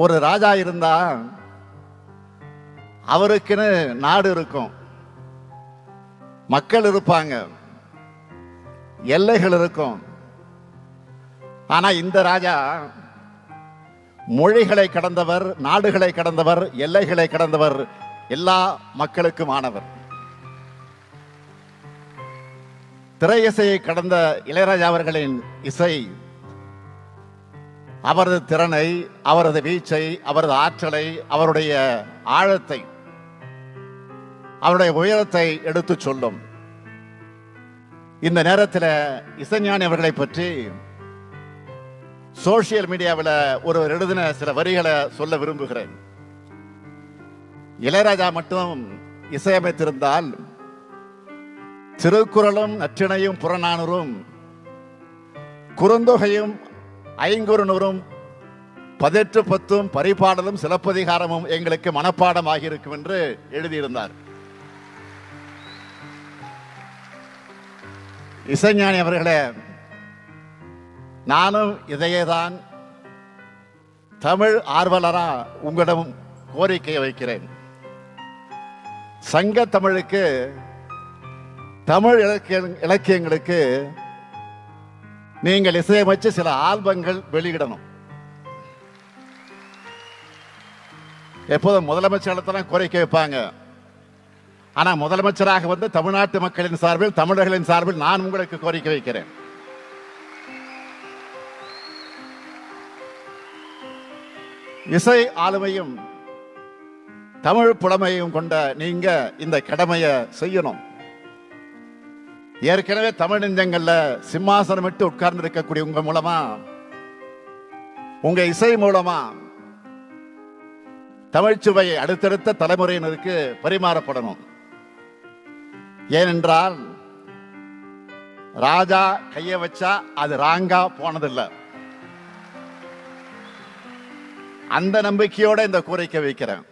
ஒரு ராஜா இருந்தா அவருக்குன்னு நாடு இருக்கும், மக்கள் இருப்பாங்க, எல்லைகள் இருக்கும். ஆனா இந்த ராஜா மொழிகளை கடந்தவர், நாடுகளை கடந்தவர், எல்லைகளை கடந்தவர், எல்லா மக்களுக்கும் ஆனவர். திரை இசையை கடந்த இளையராஜா அவர்களின் இசை அவரது திறனை, அவரது வீச்சை, அவரது ஆற்றலை, அவருடைய ஆழத்தை, அவருடைய உயரத்தை எடுத்து சொல்லும். இந்த நேரத்தில் இசைஞானி அவர்களை பற்றி சோசியல் மீடியாவில் ஒருவர் எழுதின சில வரிகளை சொல்ல விரும்புகிறேன். இளையராஜா மட்டும் இசையமைத்திருந்தால் திருக்குறளும் நற்றிணையும் புறநானூறும் குறுந்தொகையும் ஐங்குறுநூறும் 18 பரிபாடலும் சிலப்பதிகாரமும் எங்களுக்கு மனப்பாடம் ஆகியிருக்கும் என்று எழுதியிருந்தார். இசைஞானி அவர்களே, நானும் இதையேதான் தமிழ் ஆர்வலரா உங்களிடம் கோரிக்கையை வைக்கிறேன். சங்க தமிழுக்கு, தமிழ் இலக்கியங்களுக்கு நீங்கள் இசையமைச்சு சில ஆல்பங்கள் வெளியிடணும். எப்போதும் முதலமைச்சர் கோரிக்கை வைப்பாங்க. ஆனா முதலமைச்சராக வந்து தமிழ்நாட்டு மக்களின் சார்பில், தமிழர்களின் சார்பில் நான் உங்களுக்கு கோரிக்கை வைக்கிறேன். இசை ஆளுமையும் தமிழ் புலமையும் கொண்ட நீங்க இந்த கடமையை செய்யணும். ஏற்கனவே தமிழ் நெஞ்சங்கள்ல சிம்மாசனம் விட்டு உட்கார்ந்து இருக்கக்கூடிய உங்க மூலமா, உங்க இசை மூலமா தமிழ்ச்சுவையை அடுத்தடுத்த தலைமுறையினருக்கு பரிமாறப்படணும். ஏனென்றால் ராஜா கைய வச்சா அது ராங்கா போனதில்லை. அந்த நம்பிக்கையோட இந்த கோரிக்கை வைக்கிறேன்.